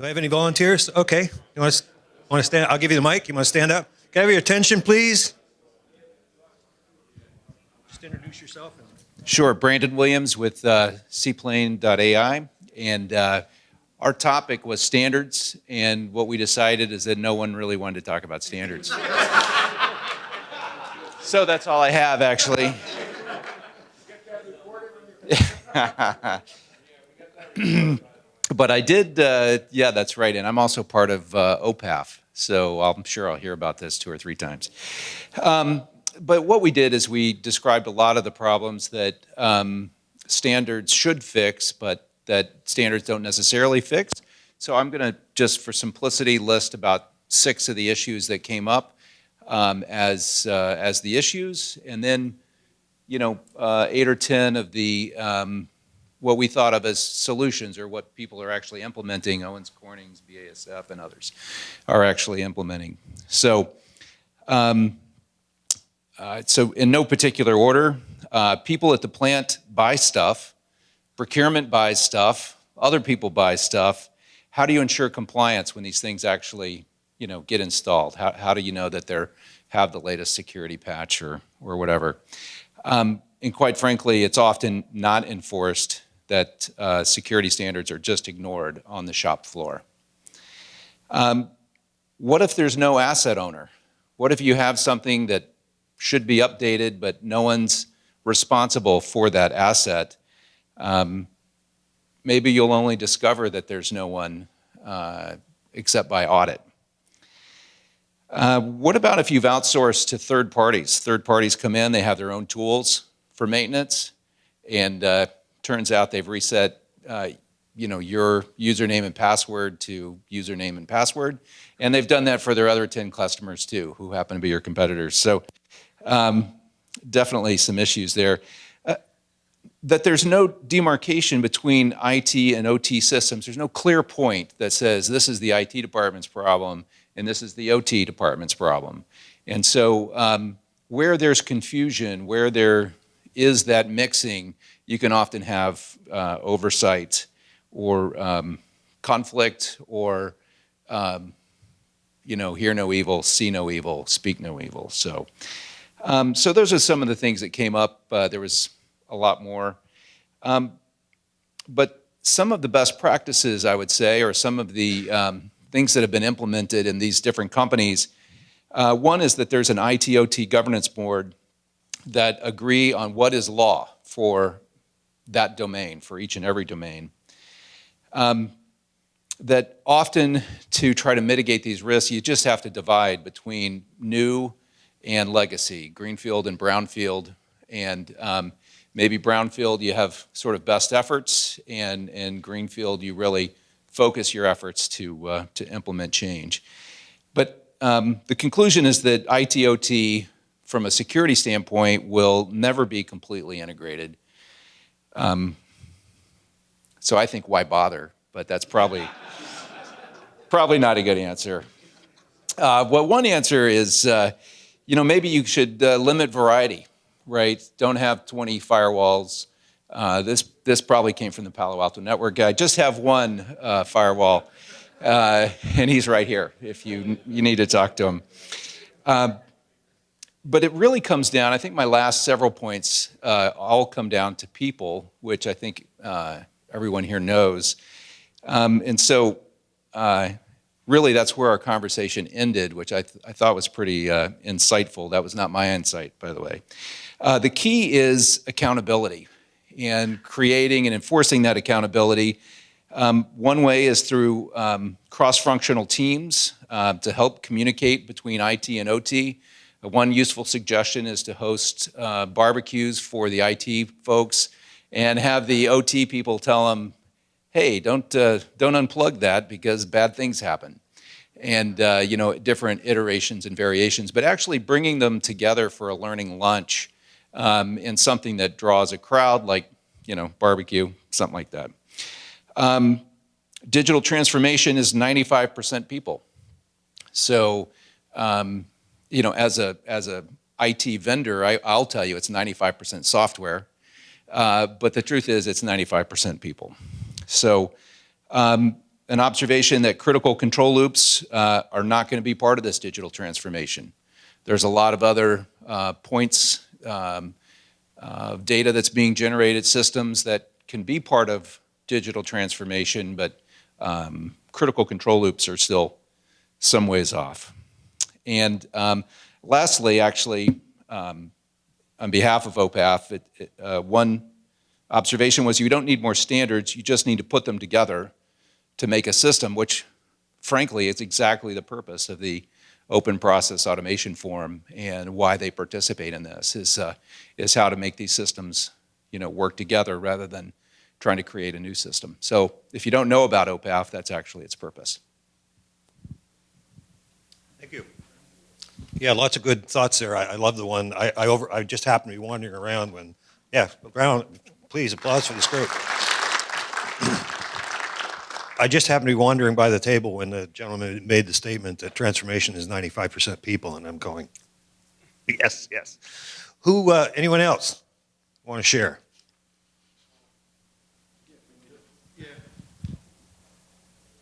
Do I have any volunteers? Okay. You want to stand? I'll give you the mic. You want to stand up? Can I have your attention, please? Just introduce yourself. Sure. Brandon Williams with Seaplane.ai. And our topic was standards. And what we decided is that no one really wanted to talk about standards. So that's all I have, actually. But I did, yeah, that's right. And I'm also part of OPAF. So I'm sure I'll hear about this 2 or 3 times. But what we did is we described a lot of the problems that standards should fix, but that standards don't necessarily fix. So I'm going to, just for simplicity, list about 6 of the issues that came up as the issues, and then 8 or 10 of the what we thought of as solutions, or what people are actually implementing. Owens Corning's, BASF, and others are actually implementing. So, so in no particular order, people at the plant buy stuff, procurement buys stuff, other people buy stuff. How do you ensure compliance when these things actually, get installed? How do you know that they have the latest security patch or whatever? And quite frankly, it's often not enforced. That security standards are just ignored on the shop floor. What if there's no asset owner? What if you have something that should be updated, but no one's responsible for that asset? Maybe you'll only discover that there's no one except by audit. What about if you've outsourced to third parties? Third parties come in, they have their own tools for maintenance, and turns out they've reset your username and password to username and password, and they've done that for their other 10 customers too, who happen to be your competitors. So definitely some issues there. That there's no demarcation between IT and OT systems. There's no clear point that says this is the IT department's problem and this is the OT department's problem. And so where there's confusion, where there is that mixing, you can often have oversight or conflict, or hear no evil, see no evil, speak no evil. So, so those are some of the things that came up. There was a lot more, but some of the best practices, I would say, or some of the things that have been implemented in these different companies. One is that there's an IT/OT governance board that agree on what is law for that domain, for each and every domain. That often, to try to mitigate these risks, you just have to divide between new and legacy, greenfield and brownfield. And maybe brownfield, you have sort of best efforts, and greenfield, you really focus your efforts to implement change. But the conclusion is that IT/OT, from a security standpoint, will never be completely integrated. So I think, why bother? But that's probably not a good answer. Well, one answer is, maybe you should limit variety, right? Don't have 20 firewalls. This probably came from the Palo Alto network guy. Just have one firewall, and he's right here if you need to talk to him. But it really comes down, I think my last several points all come down to people, which I think everyone here knows. And so really that's where our conversation ended, which I thought was pretty insightful. That was not my insight, by the way. The key is accountability and creating and enforcing that accountability. One way is through cross-functional teams to help communicate between IT and OT. One useful suggestion is to host barbecues for the IT folks and have the OT people tell them, hey, don't unplug that because bad things happen. And different iterations and variations, but actually bringing them together for a learning lunch in something that draws a crowd, like barbecue, something like that. Digital transformation is 95% people. So as a IT vendor, I'll tell you it's 95% software, but the truth is it's 95% people. So an observation that critical control loops are not going to be part of this digital transformation. There's a lot of other points of data that's being generated, systems that can be part of digital transformation, but critical control loops are still some ways off. And lastly, actually, on behalf of OPAF, one observation was you don't need more standards, you just need to put them together to make a system, which frankly is exactly the purpose of the Open Process Automation Forum, and why they participate in this is how to make these systems, work together rather than trying to create a new system. So if you don't know about OPAF, that's actually its purpose. Thank you. Yeah, lots of good thoughts there. I love the one. I just happened to be wandering around when, please, applause for this group. I just happened to be wandering by the table when the gentleman made the statement that transformation is 95% people, and I'm going, yes. Anyone else want to share?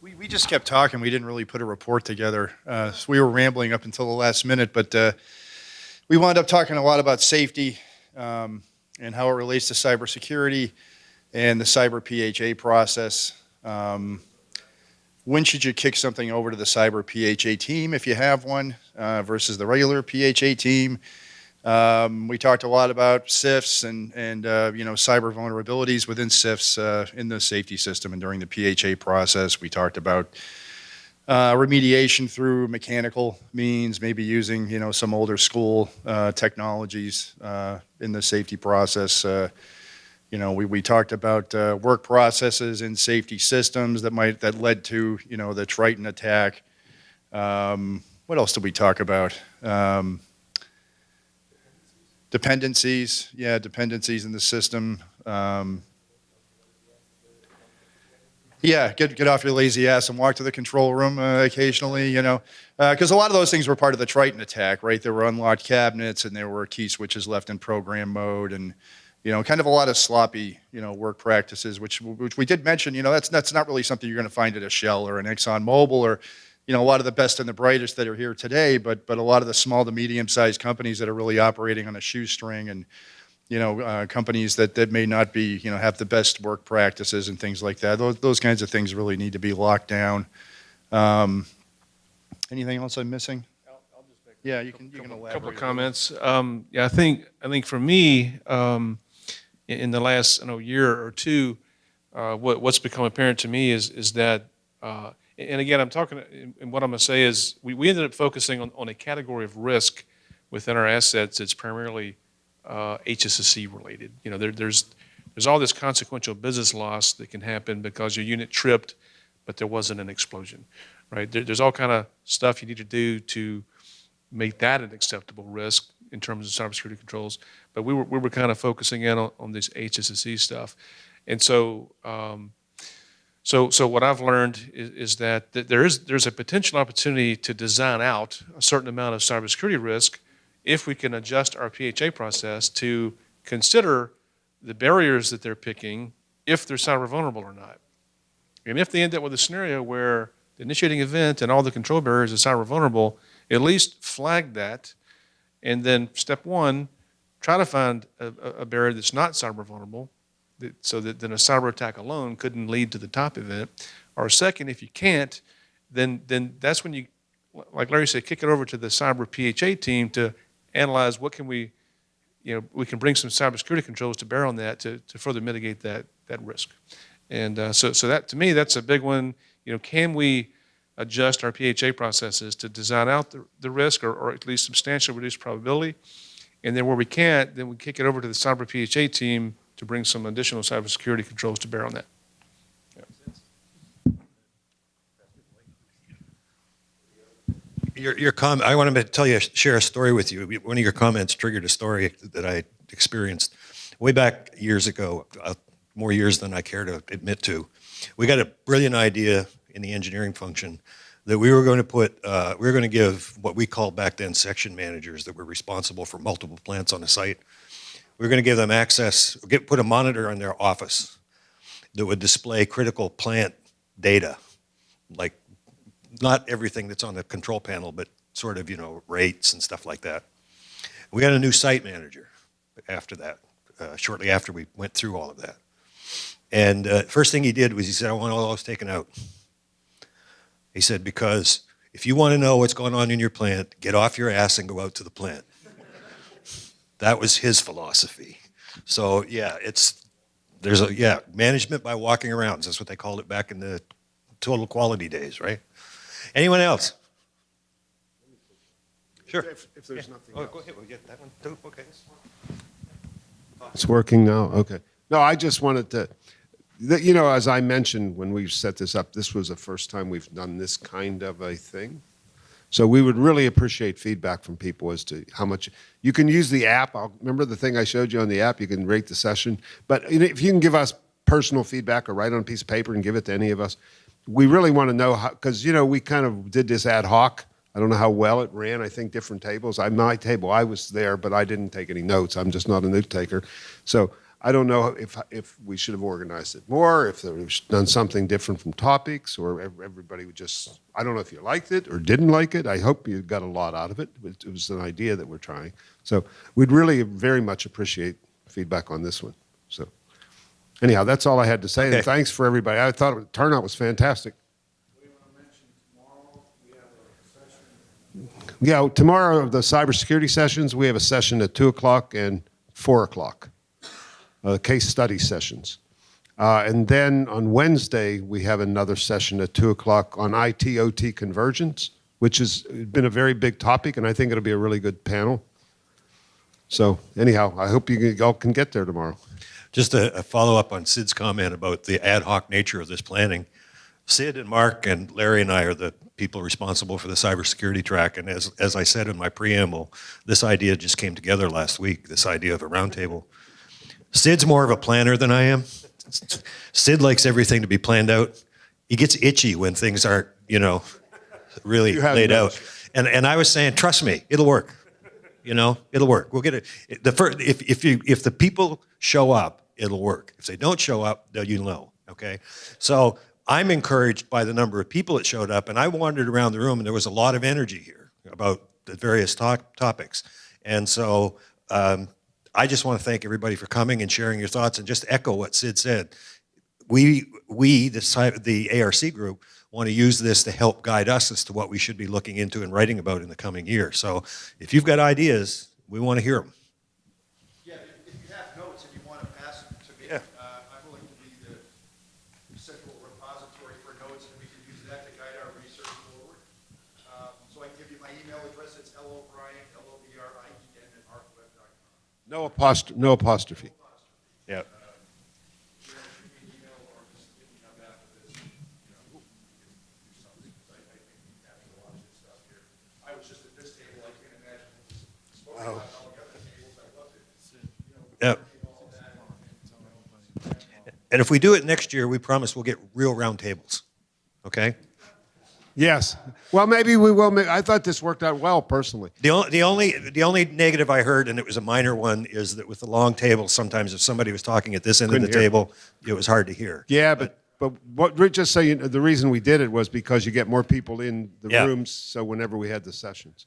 We just kept talking. We didn't really put a report together. So we were rambling up until the last minute, but we wound up talking a lot about safety and how it relates to cybersecurity and the cyber PHA process. When should you kick something over to the cyber PHA team if you have one versus the regular PHA team? We talked a lot about CIFs and cyber vulnerabilities within CIFs in the safety system and during the PHA process. We talked about remediation through mechanical means, maybe using some older school technologies in the safety process. We talked about work processes in safety systems that led to the Triton attack. What else did we talk about? Dependencies in the system. Get off your lazy ass and walk to the control room occasionally, because a lot of those things were part of the Triton attack, right? There were unlocked cabinets and there were key switches left in program mode, and kind of a lot of sloppy, work practices, which we did mention. That's not really something you're going to find at a Shell or an ExxonMobil or a lot of the best and the brightest that are here today, but a lot of the small to medium-sized companies that are really operating on a shoestring, and companies that may not be have the best work practices and things like that. Those kinds of things really need to be locked down. Anything else I'm missing? I'll just make You can elaborate. a couple of comments. I think for me, in the last year or two, what's become apparent to me is that. And again, I'm talking, and what I'm going to say is we ended up focusing on a category of risk within our assets that's primarily HSSC related. There's all this consequential business loss that can happen because your unit tripped, but there wasn't an explosion, right? There's all kind of stuff you need to do to make that an acceptable risk in terms of cybersecurity controls. But we were kind of focusing in on this HSSC stuff, and so. So what I've learned is that there's a potential opportunity to design out a certain amount of cybersecurity risk if we can adjust our PHA process to consider the barriers that they're picking, if they're cyber vulnerable or not. And if they end up with a scenario where the initiating event and all the control barriers are cyber vulnerable, at least flag that, and then step one, try to find a barrier that's not cyber vulnerable, so that then a cyber attack alone couldn't lead to the top event. Or second, if you can't, then that's when you, like Larry said, kick it over to the cyber PHA team to analyze what can we can bring some cybersecurity controls to bear on that to further mitigate that risk. And so that, to me, that's a big one. Can we adjust our PHA processes to design out the risk or at least substantially reduce probability? And then where we can't, then we kick it over to the cyber PHA team to bring some additional cybersecurity controls to bear on that. Your comment. I want to share a story with you. One of your comments triggered a story that I experienced way back years ago, more years than I care to admit to. We got a brilliant idea in the engineering function that we were going to give what we called back then section managers that were responsible for multiple plants on a site. We were going to give them access, put a monitor in their office that would display critical plant data like not everything that's on the control panel, but sort of, rates and stuff like that. We got a new site manager after that, shortly after we went through all of that. And first thing he did was he said, I want all those taken out. He said, because if you want to know what's going on in your plant, get off your ass and go out to the plant. That was his philosophy. So yeah, management by walking around. That's what they called it back in the total quality days, right? Anyone else? Sure. If there's nothing Oh, else. go ahead. We'll get that one too. Okay. It's working now? Okay. No, I just wanted to, as I mentioned when we set this up, this was the first time we've done this kind of a thing. So we would really appreciate feedback from people as to how much, you can use the app. Remember the thing I showed you on the app? You can rate the session. But if you can give us personal feedback or write on a piece of paper and give it to any of us, we really want to know how, because, we kind of did this ad hoc. I don't know how well it ran. I think different tables. My table, I was there, but I didn't take any notes. I'm just not a note taker. So I don't know if we should have organized it more, if we've done something different from topics, or everybody would just, I don't know if you liked it or didn't like it. I hope you got a lot out of it. It was an idea that we're trying. So we'd really very much appreciate feedback on this one. So anyhow, that's all I had to say. Okay. And thanks for everybody. I thought the turnout was fantastic. Yeah, tomorrow, the cybersecurity sessions, we have a session at 2 o'clock and 4 o'clock, case study sessions. And then on Wednesday, we have another session at 2 o'clock on IT-OT convergence, which has been a very big topic, and I think it'll be a really good panel. So anyhow, I hope you all can get there tomorrow. Just a follow-up on Sid's comment about the ad hoc nature of this planning. Sid and Mark and Larry and I are the people responsible for the cybersecurity track. And as I said in my preamble, this idea just came together last week, this idea of a roundtable. Sid's more of a planner than I am. Sid likes everything to be planned out. He gets itchy when things aren't, really laid out. And I was saying, trust me, it'll work. It'll work. We'll get it. If the people show up, it'll work. If they don't show up, okay? So I'm encouraged by the number of people that showed up, and I wandered around the room, and there was a lot of energy here about the various topics. And so I just want to thank everybody for coming and sharing your thoughts, and just echo what Sid said. The ARC group, want to use this to help guide us as to what we should be looking into and writing about in the coming year. So if you've got ideas, we want to hear them. Yeah, if you have notes and you want to pass them to me, Yeah. I'm willing to be the central repository for notes, and we can use that to guide our research forward. So I can give you my email address. It's lobrien, LOBRIEN, at arcweb.com. No apostrophe. Yeah. Yeah. And if we do it next year, we promise we'll get real round tables. Okay? Yes. Well, maybe we will. I thought this worked out well, personally. The only negative I heard, and it was a minor one, is that with the long tables, sometimes if somebody was talking at this end of the Couldn't hear. table, it was hard to hear. Yeah, but what, just so you know, the reason we did it was because you get more people in the Yeah. rooms, so whenever we had the sessions.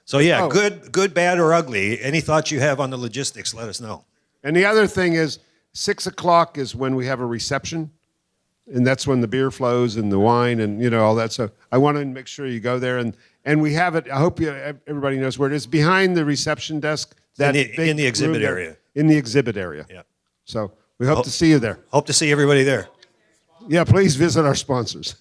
So yeah, Oh. good, bad, or ugly. Any thoughts you have on the logistics, let us know. And the other thing is, 6 o'clock is when we have a reception, and that's when the beer flows and the wine and, all that. So I want to make sure you go there. And we have it, I hope everybody knows where it is, behind the reception desk. That In the big exhibit room there. area. In the exhibit area. Yeah. So we hope to see you there. Hope to see everybody there. Yeah, please visit our sponsors.